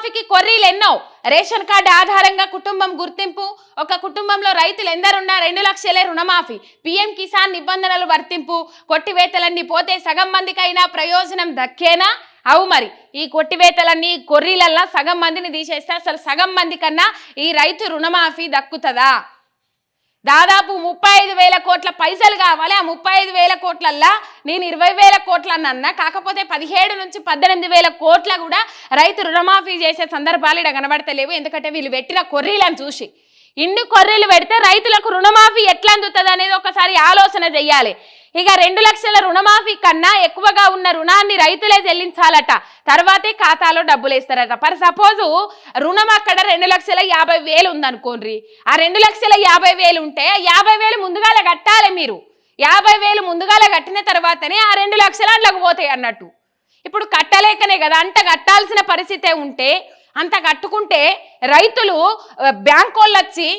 రుణమాఫీకి కొర్రీలు ఎన్నో. Ration card ఆధారంగా కుటుంబం గుర్తింపు, ఒక కుటుంబంలో రైతులు ఎందరున్నా 2 లక్షలే రుణమాఫీ, పీఎం కిసాన్ నిబంధనలు వర్తింపు, కొట్టివేతలన్నీ పోతే సగం మందికైనా ప్రయోజనం దక్కేనా? అవు మరి, ఈ కొట్టివేతలన్నీ కొర్రీలల్లా సగం మందిని తీసేస్తే అసలు సగం మంది కన్నా ఈ రైతు రుణమాఫీ దక్కుతుందా? దాదాపు 35,000 కోట్ల పైసలు కావాలి. ఆ 35,000 కోట్లల్లా నేను 20,000 కోట్లన్నా, కాకపోతే 17 నుంచి 18,000 కోట్ల కూడా రైతు రుణమాఫీ చేసే సందర్భాలు ఇక్కడ కనబడతలేవు. ఎందుకంటే వీళ్ళు పెట్టిన కొర్రీలను చూసి. ఇన్ని కొర్రీలు పెడితే రైతులకు రుణమాఫీ ఎట్లా అందుతుంది అనేది ఒకసారి ఆలోచన చెయ్యాలి. ఇక 2 లక్షల రుణమాఫీ కన్నా ఎక్కువగా ఉన్న రుణాన్ని రైతులే చెల్లించాలట, తర్వాతే ఖాతాలో డబ్బులు వేస్తారట. ఫర్ సపోజు రుణం అక్కడ 2,50,000 ఉందనుకోండి. ఆ 2,50,000 ఉంటే 50,000 ముందుగాల కట్టాలి. మీరు 50,000 ముందుగాల కట్టిన తర్వాతనే ఆ 2 లక్షలు అందులోకి పోతాయి అన్నట్టు. ఇప్పుడు కట్టలేకనే కదా, అంత కట్టాల్సిన పరిస్థితే ఉంటే అంత కట్టుకుంటే రైతులు బ్యాంకు వాళ్ళు వచ్చి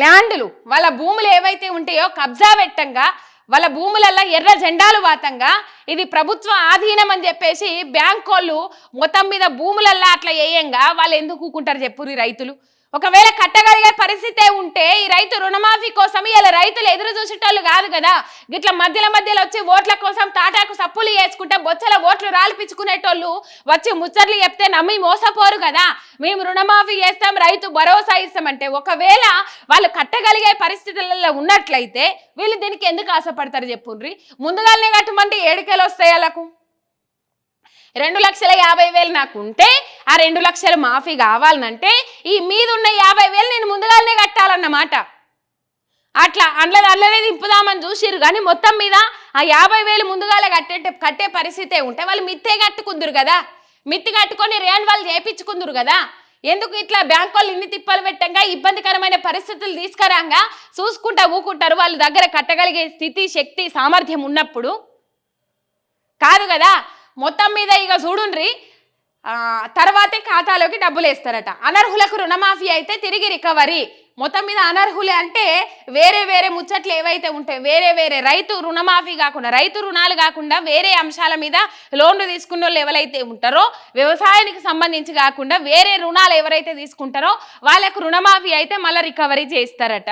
ల్యాండ్లు వాళ్ళ భూములు ఏవైతే ఉంటాయో కబ్జా పెట్టంగా, వాళ్ళ భూములల్లో ఎర్ర జెండాలు వాతంగా ఇది ప్రభుత్వ ఆధీనం అని చెప్పేసి బ్యాంకు వాళ్ళు మొత్తం మీద భూములల్లో అట్లా వేయంగా వాళ్ళు ఎందుకు ఊకుంటారు చెప్పురి రైతులు? ఒకవేళ కట్టగలిగే పరిస్థితే ఉంటే ఈ రైతు రుణమాఫీ కోసం ఇలా రైతులు ఎదురు చూసేటోళ్ళు కాదు కదా. గిట్ల మధ్యలో వచ్చి ఓట్ల కోసం తాటాకు సప్పులు వేసుకుంటే బొచ్చల ఓట్లు రాలిపించుకునేటోళ్ళు వచ్చి ముచ్చట్లు చెప్తే నమ్మి మోసపోరు కదా. మేము రుణమాఫీ చేస్తాం, రైతు భరోసా ఇస్తామంటే ఒకవేళ వాళ్ళు కట్టగలిగే పరిస్థితులలో ఉన్నట్లయితే వీళ్ళు దీనికి ఎందుకు ఆశపడతారు చెప్పుండ్రి? ముందుగానే కట్టమంటే 7 కేలు వస్తాయి వాళ్ళకు. 2,50,000 నాకు ఉంటే ఆ 2 లక్షలు మాఫీ కావాలనంటే ఈ మీద ఉన్న 50,000 నేను ముందుగానే కట్టాలన్నమాట. అట్లా అల్లనే దింపుదామని చూసిరు కానీ మొత్తం మీద ఆ 50,000 ముందుగాల కట్టే పరిస్థితే ఉంటే వాళ్ళు మిత్తే కట్టుకుందరు కదా. మిత్తి కట్టుకొని రేన్ వాళ్ళు చేయించుకుందరు కదా. ఎందుకు ఇట్లా బ్యాంకు వాళ్ళు ఇన్ని తిప్పలు పెట్టంగా ఇబ్బందికరమైన పరిస్థితులు తీసుకురాగా చూసుకుంటా ఊకుంటారు? వాళ్ళ దగ్గర కట్టగలిగే స్థితి, శక్తి, సామర్థ్యం ఉన్నప్పుడు కాదు కదా. మొత్తం మీద ఇక చూడుండ్రి, తర్వాతే ఖాతాలోకి డబ్బులు వేస్తారట. అనర్హులకు రుణమాఫీ అయితే తిరిగి రికవరీ. మొత్తం మీద అనర్హులే అంటే వేరే ముచ్చట్లు ఏవైతే ఉంటాయి, వేరే రైతు రుణమాఫీ కాకుండా, రైతు రుణాలు కాకుండా వేరే అంశాల మీద లోన్లు తీసుకున్న వాళ్ళు ఎవరైతే ఉంటారో, వ్యవసాయానికి సంబంధించి కాకుండా వేరే రుణాలు ఎవరైతే తీసుకుంటారో వాళ్ళకు రుణమాఫీ అయితే మళ్ళీ రికవరీ చేస్తారట.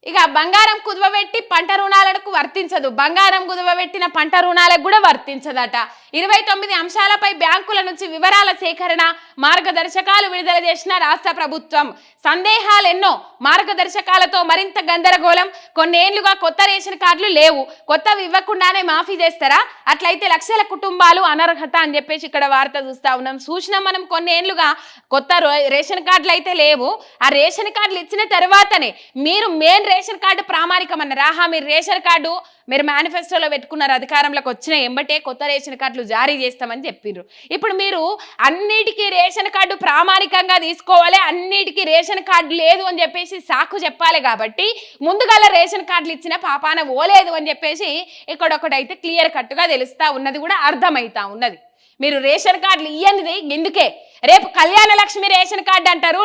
ఇక బంగారం కుదువబెట్టి పంట రుణాలకు వర్తించదు, బంగారం కుదువబెట్టిన పంట రుణాలకు కూడా వర్తించదట. 29 అంశాలపై బ్యాంకుల నుంచి వివరాల సేకరణ, మార్గదర్శకాలు విడుదల చేసిన రాష్ట్ర ప్రభుత్వం. సందేహాలు ఎన్నో, మార్గదర్శకాలతో మరింత గందరగోళం. కొన్నేళ్లుగా కొత్త రేషన్ కార్డులు లేవు, కొత్తవి ఇవ్వకుండానే మాఫీ చేస్తారా? అట్లయితే లక్షల కుటుంబాలు అనర్హత అని చెప్పేసి ఇక్కడ వార్త చూస్తా ఉన్నాం. చూసినాం మనం, కొన్నేళ్లుగా కొత్త రేషన్ కార్డులు అయితే లేవు. ఆ రేషన్ కార్డులు ఇచ్చిన తర్వాతనే మీరు మెయిన్ రేషన్ కార్డు ప్రామాణికం అన్నారు. ఆహా, మీరు రేషన్ కార్డు మీరు మేనిఫెస్టోలో పెట్టుకున్నారు, అధికారంలోకి వచ్చిన ఎంబటే కొత్త రేషన్ కార్డులు జారీ చేస్తామని చెప్పిర్రు. ఇప్పుడు మీరు అన్నిటికీ రేషన్ కార్డు ప్రామాణికంగా తీసుకోవాలి, అన్నిటికీ రేషన్ కార్డు లేదు అని చెప్పేసి సాకు చెప్పాలి. కాబట్టి ముందుగాల రేషన్ కార్డులు ఇచ్చిన పాపాన ఓలేదు అని చెప్పేసి ఇక్కడొకటైతే క్లియర్ కట్గా తెలుస్తా ఉన్నది, కూడా అర్థమవుతా ఉన్నది. మీరు రేషన్ కార్డులు ఇయ్యనిది ఎందుకే? రేపు కళ్యాణ లక్ష్మి రేషన్ కార్డు అంటారు,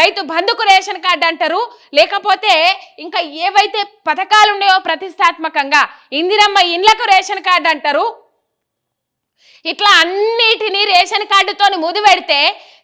రైతు బంధుకు రేషన్ కార్డు అంటారు, లేకపోతే ఇంకా ఏవైతే పథకాలు ఉన్నాయో ప్రతిష్టాత్మకంగా ఇందిరమ్మ ఇండ్లకు రేషన్ కార్డు అంటారు. ఇట్లా అన్నిటినీ రేషన్ కార్డుతో ముడిపెడితే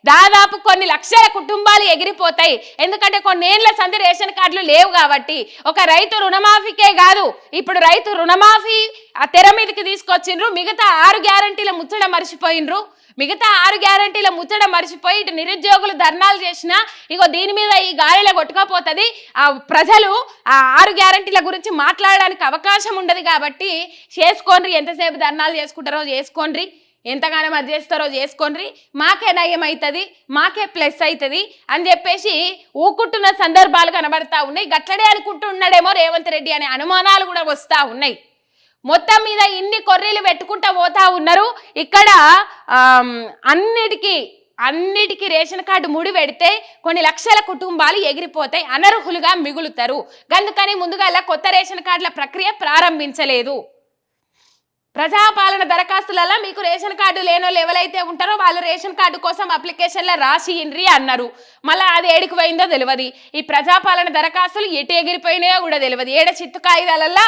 దాదాపు కొన్ని లక్షల కుటుంబాలు ఎగిరిపోతాయి. ఎందుకంటే కొన్నేళ్ల సంది రేషన్ కార్డులు లేవు కాబట్టి. ఒక రైతు రుణమాఫీకే కాదు, ఇప్పుడు రైతు రుణమాఫీ ఆ తెర మీదకి తీసుకొచ్చిండ్రు, మిగతా 6 గ్యారంటీల ముచ్చట మర్చిపోయినరు. మిగతా 6 గ్యారంటీల ముచ్చట మర్చిపోయి ఇటు నిరుద్యోగులు ధర్నాలు చేసినా ఇగో దీని మీద ఈ గాలిలో కొట్టుకపోతుంది. ఆ ప్రజలు ఆ 6 గ్యారంటీల గురించి మాట్లాడడానికి అవకాశం ఉండదు కాబట్టి చేసుకోండి, ఎంతసేపు ధర్నాలు చేసుకుంటారో చేసుకోండి, ఎంతగానో అది చేస్తారో చేసుకోండి, మాకే నయం అవుతుంది, మాకే ప్లస్ అవుతుంది అని చెప్పేసి ఊకుంటున్న సందర్భాలు కనబడతా ఉన్నాయి. గట్లడే అనుకుంటున్నాడేమో రేవంత్ రెడ్డి అనే అనుమానాలు కూడా వస్తూ ఉన్నాయి. మొత్తం మీద ఇన్ని కొర్రీలు పెట్టుకుంటా పోతా ఉన్నారు. ఇక్కడ అన్నిటికీ రేషన్ కార్డు ముడి పెడితే కొన్ని లక్షల కుటుంబాలు ఎగిరిపోతాయి, అనర్హులుగా మిగులుతారు. అందుకని ముందుగా కొత్త రేషన్ కార్డుల ప్రక్రియ ప్రారంభించలేదు. ప్రజాపాలన దరఖాస్తులలో మీకు రేషన్ కార్డు లేనోళ్ళు ఎవరైతే ఉంటారో వాళ్ళు రేషన్ కార్డు కోసం అప్లికేషన్లో రాసియండ్రి అన్నారు. మళ్ళీ అది ఏడికి పోయిందో తెలియదు. ఈ ప్రజాపాలన దరఖాస్తులు ఎటు ఎగిరిపోయినాయో కూడా తెలియదు. ఏడ చిత్తు కాగితాలల్లో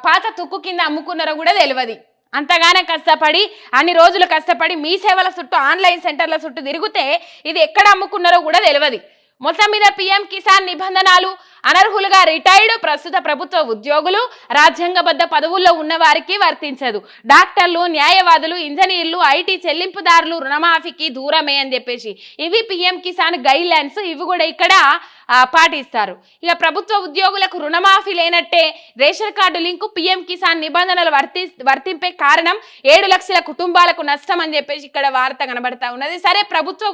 పాత తుక్కు కింద అమ్ముకున్నారో కూడా తెలియదు. అంతగానే కష్టపడి అన్ని రోజులు కష్టపడి మీ సేవల చుట్టూ ఆన్లైన్ సెంటర్ల చుట్టూ తిరిగితే ఇది ఎక్కడ అమ్ముకున్నారో కూడా తెలియదు. మొత్తం మీద పీఎం కిసాన్ నిబంధనలు అనర్హులుగా రిటైర్డ్ ప్రస్తుత ప్రభుత్వ ఉద్యోగులు, రాజ్యాంగబద్ధ పదవుల్లో ఉన్న వారికి వర్తించదు. డాక్టర్లు, న్యాయవాదులు, ఇంజనీర్లు, ఐటీ చెల్లింపుదారులు రుణమాఫీకి దూరమే అని చెప్పేసి ఇవి పీఎం కిసాన్ గైడ్ లైన్స్. ఇవి కూడా ఇక్కడ పాటిస్తారు. ఇక ప్రభుత్వ ఉద్యోగులకు రుణమాఫీ లేనట్టే. Ration card link PM Kisan నిబంధనలు వర్తింపే కారణం 7 లక్షల కుటుంబాలకు నష్టం అని చెప్పేసి ఇక్కడ వార్త కనబడతా ఉన్నది. సరే, ప్రభుత్వ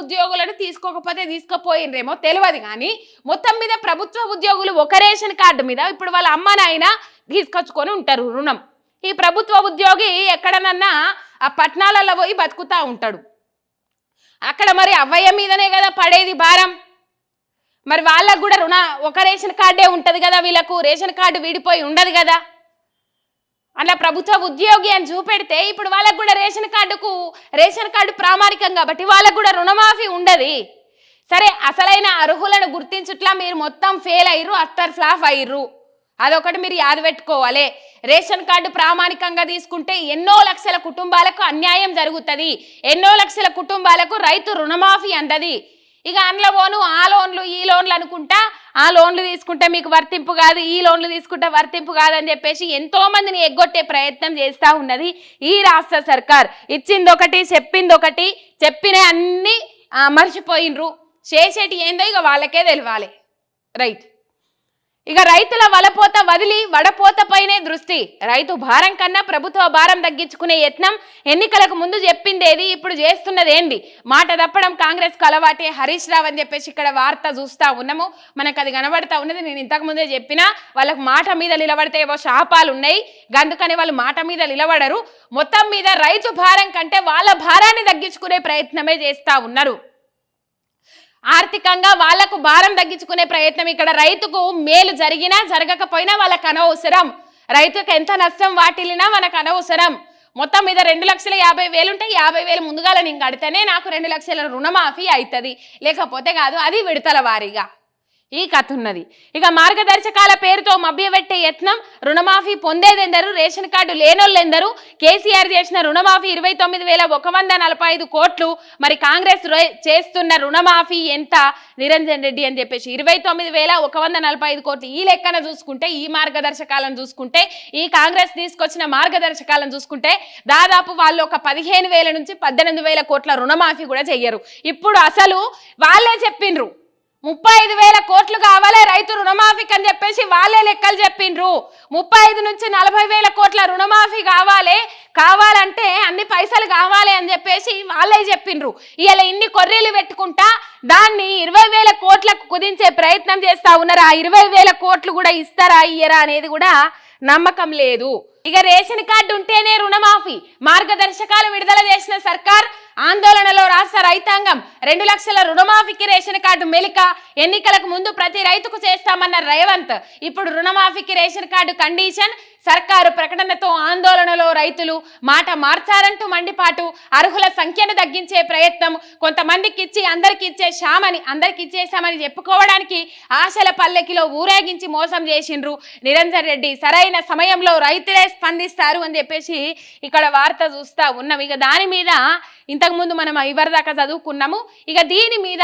ఉద్యోగులను తీసుకోకపోతే తీసుకుపోయినరేమో తెలియదు, కానీ మొత్తం మీద ప్రభుత్వ ఉద్యోగులు ఒక రేషన్ కార్డు మీద ఇప్పుడు వాళ్ళ అమ్మ నాయన తీసుకొచ్చుకొని ఉంటారు రుణం. ఈ ప్రభుత్వ ఉద్యోగి ఎక్కడనన్నా ఆ పట్టణాలలో పోయి బతుకుతా ఉంటాడు. అక్కడ మరి అవ్వయ్య మీదనే కదా పడేది భారం. మరి వాళ్ళకు కూడా ఒక రేషన్ కార్డే ఉంటుంది కదా, వీళ్ళకు రేషన్ కార్డు విడిపోయి ఉండదు కదా. అలా ప్రభుత్వ ఉద్యోగి అని చూపెడితే ఇప్పుడు వాళ్ళకు కూడా రేషన్ కార్డు ప్రామాణికం కాబట్టి వాళ్ళకు కూడా రుణమాఫీ ఉండదు. సరే, అసలైన అర్హులను గుర్తించుట్లా మీరు మొత్తం ఫెయిల్ అయ్యారు, అత్తర్ ఫ్లాప్ అయ్యారు. అదొకటి మీరు యాద పెట్టుకోవాలి. రేషన్ కార్డు ప్రామాణికంగా తీసుకుంటే ఎన్నో లక్షల కుటుంబాలకు అన్యాయం జరుగుతుంది. ఎన్నో లక్షల కుటుంబాలకు రైతు రుణమాఫీ అందది. ఇక అందులో పోను ఆ లోన్లు ఈ లోన్లు అనుకుంటా, ఆ లోన్లు తీసుకుంటే మీకు వర్తింపు కాదు, ఈ లోన్లు తీసుకుంటే వర్తింపు కాదని చెప్పేసి ఎంతో మందిని ఎగ్గొట్టే ప్రయత్నం చేస్తూ ఉన్నది ఈ రాష్ట్ర సర్కార్. ఇచ్చింది ఒకటి, చెప్పింది ఒకటి, చెప్పిన అన్ని మర్చిపోయినరు. చేసేటి ఏందో ఇక వాళ్ళకే తెలియాలి. రైట్. ఇక రైతుల వలపోత వదిలి వడపోత పైనే దృష్టి. రైతు భారం కన్నా ప్రభుత్వ భారం తగ్గించుకునే యత్నం. ఎన్నికలకు ముందు చెప్పిందేది, ఇప్పుడు చేస్తున్నది ఏంది? మాట తప్పడం కాంగ్రెస్ కు అలవాటే. హరీష్ రావు అని చెప్పేసి ఇక్కడ వార్త చూస్తా ఉన్నాము. మనకు అది కనబడతా ఉన్నది. నేను ఇంతకు ముందే చెప్పినా, వాళ్ళకు మాట మీద నిలబడితే ఏవో శాపాలు ఉన్నాయి, అందుకని వాళ్ళు మాట మీద నిలబడరు. మొత్తం మీద రైతు భారం కంటే వాళ్ళ భారాన్ని తగ్గించుకునే ప్రయత్నమే చేస్తా ఉన్నారు. ఆర్థికంగా వాళ్లకు భారం తగ్గించుకునే ప్రయత్నం. ఇక్కడ రైతుకు మేలు జరిగినా జరగకపోయినా వాళ్ళకు అనవసరం. రైతుకు ఎంత నష్టం వాటిల్లినా మనకు అనవసరం. మొత్తం మీద 2,50,000 ఉంటే 50,000 ముందుగాల నేను కడితేనే నాకు 2 లక్షల రుణమాఫీ అవుతుంది, లేకపోతే కాదు. అది విడతల వారీగా ఈ కథ ఉన్నది. ఇక మార్గదర్శకాల పేరుతో మభ్యపెట్టే యత్నం. రుణమాఫీ పొందేదెందరు, రేషన్ కార్డు లేనోళ్ళెందరు? కేసీఆర్ చేసిన రుణమాఫీ 29,145 కోట్లు. మరి కాంగ్రెస్ చేస్తున్న రుణమాఫీ ఎంత? నిరంజన్ రెడ్డి అని చెప్పేసి 29,145 కోట్లు. ఈ లెక్కన చూసుకుంటే, ఈ మార్గదర్శకాలను చూసుకుంటే, ఈ కాంగ్రెస్ తీసుకొచ్చిన మార్గదర్శకాలను చూసుకుంటే దాదాపు వాళ్ళు ఒక 15,000 నుంచి 18,000 కోట్ల రుణమాఫీ కూడా చెయ్యరు. ఇప్పుడు అసలు వాళ్ళే చెప్పిండ్రు 35,000 కోట్లు కావాలి రైతు రుణమాఫీకి అని చెప్పేసి వాళ్ళే లెక్కలు చెప్పిండ్రు. 35 నుంచి 40,000 కోట్ల రుణమాఫీ కావాలంటే అన్ని పైసలు కావాలి అని చెప్పేసి వాళ్ళే చెప్పిండ్రు. ఇలా ఇన్ని కొర్రీలు పెట్టుకుంటా దాన్ని 20,000 కోట్లకు కుదించే ప్రయత్నం చేస్తా ఉన్నారు. ఆ 20,000 కోట్లు కూడా ఇస్తారా ఇయ్యరా అనేది కూడా నమ్మకం లేదు. ఇక రేషన్ కార్డు ఉంటేనే రుణమాఫీ. మార్గదర్శకాలు విడుదల చేసిన సర్కార్ ఆందోళనలో రాష్ట్ర రైతాంగం. 2 లక్షల రుణమాఫీకి రేషన్ కార్డు మెలిక. ఎన్నికలకు ముందు ప్రతి రైతుకు చేస్తామన్న రేవంత్. ఇప్పుడు రుణమాఫీకి రేషన్ కార్డు కండిషన్. సర్కారు ప్రకటనతో ఆందోళనలో రైతులు. మాట మార్చారంటూ మండిపాటు. అర్హుల సంఖ్యను తగ్గించే ప్రయత్నం. కొంతమందికి ఇచ్చి అందరికి ఇచ్చేసామని చెప్పుకోవడానికి ఆశల పల్లెకిలో ఊరేగించి మోసం చేసిండ్రు. నిరంజన్ రెడ్డి సరైన సమయంలో రైతులే స్పందిస్తారు అని చెప్పేసి ఇక్కడ వార్త చూస్తా ఉన్నాం. ఇక దాని మీద ఇంతకుముందు మనం ఇవరిదాకా చదువుకున్నాము. ఇక దీని మీద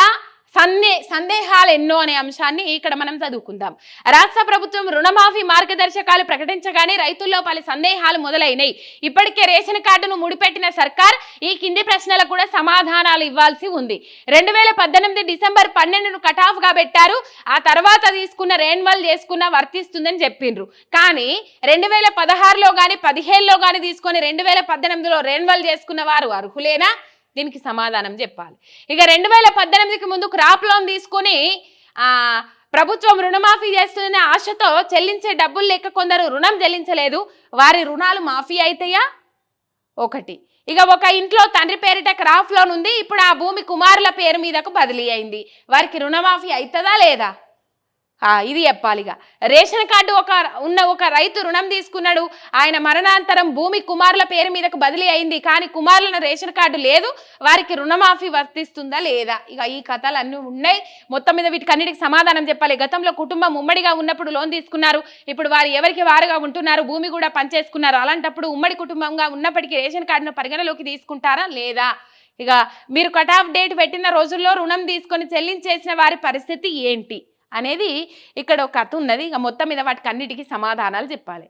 సందేహాలు ఎన్నో అనే అంశాన్ని ఇక్కడ మనం చదువుకుందాం. రాష్ట్ర ప్రభుత్వం రుణమాఫీ మార్గదర్శకాలు ప్రకటించగానే రైతుల్లో పలు సందేహాలు మొదలైనాయి. ఇప్పటికే రేషన్ కార్డును ముడిపెట్టిన సర్కార్ ఈ కింది ప్రశ్నలకు కూడా సమాధానాలు ఇవ్వాల్సి ఉంది. 2018 డిసెంబర్ 12ను కటాఫ్ గా పెట్టారు. ఆ తర్వాత తీసుకున్న రెన్యువల్ చేసుకున్న వర్తిస్తుందని చెప్పిండ్రు. కానీ 2016లో గాని 17లో గాని తీసుకొని 2018లో రెన్యువల్ చేసుకున్న వారు అర్హులేనా? దీనికి సమాధానం చెప్పాలి. ఇక 2018కి ముందు క్రాప్ లోన్ తీసుకుని ప్రభుత్వం రుణమాఫీ చేస్తున్న ఆశతో చెల్లించే డబ్బులు లేక కొందరు రుణం చెల్లించలేదు. వారి రుణాలు మాఫీ అవుతాయా? ఒకటి. ఇక ఒక ఇంట్లో తండ్రి పేరిట క్రాప్ లోన్ ఉంది. ఇప్పుడు ఆ భూమి కుమారుల పేరు మీదకు బదిలీ అయింది. వారికి రుణమాఫీ అవుతుందా లేదా? ఇది చెప్పాలిగా. రేషన్ కార్డు ఒక రైతు రుణం తీసుకున్నాడు. ఆయన మరణాంతరం భూమి కుమారుల పేరు మీదకు బదిలీ అయింది. కానీ కుమారుల రేషన్ కార్డు లేదు. వారికి రుణమాఫీ వర్తిస్తుందా లేదా? ఇక ఈ కథలు అన్నీ ఉన్నాయి. మొత్తం మీద వీటికన్నిటికి సమాధానం చెప్పాలి. గతంలో కుటుంబం ఉమ్మడిగా ఉన్నప్పుడు లోన్ తీసుకున్నారు. ఇప్పుడు వారు ఎవరికి వారుగా ఉంటున్నారు. భూమి కూడా పంచేసుకున్నారు. అలాంటప్పుడు ఉమ్మడి కుటుంబంగా ఉన్నప్పటికీ రేషన్ కార్డును పరిగణలోకి తీసుకుంటారా లేదా? ఇక మీరు కట్ ఆఫ్ డేట్ పెట్టిన రోజుల్లో రుణం తీసుకొని చెల్లించేసిన వారి పరిస్థితి ఏంటి అనేది ఇక్కడ ఒక కథ ఉన్నది. ఇక మొత్తం మీద వాటికి అన్నిటికీ సమాధానాలు చెప్పాలి.